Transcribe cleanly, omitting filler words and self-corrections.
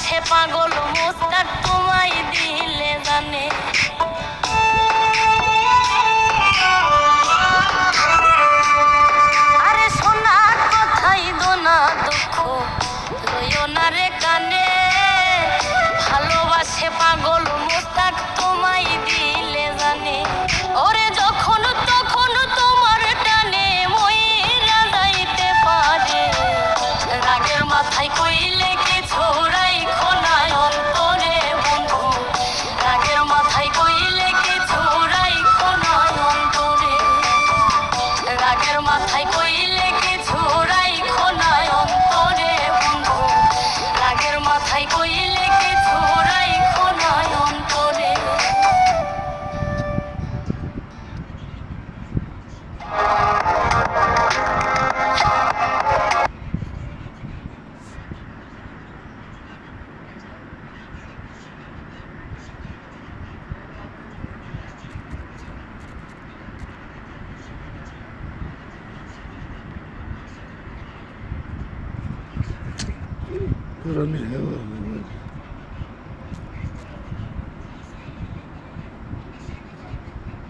ভালোবাসে পাগল মোস্তাক তোমায় দিলে জানে। আরে শোনার কথাই দোনা দুঃখ লইও না রে কানে, ভালোবাসে পাগল মোস্তাক তোমায় দিলে জানে। ওরে যখন তখন তোমার টানে মইরা যাইতে পারে, রাগের মাথায় কইলে কিছু রাইখো না অন্তরে বন্ধু, রাগের মাথায় কইলে কিছু রাইখো না অন্তরে, রাগের মাথায় কইলে কিছু রাইখো না অন্তরে বন্ধু, রাগের মাথায় কইলে কিছু রাইখো না অন্তরে। Put on the hell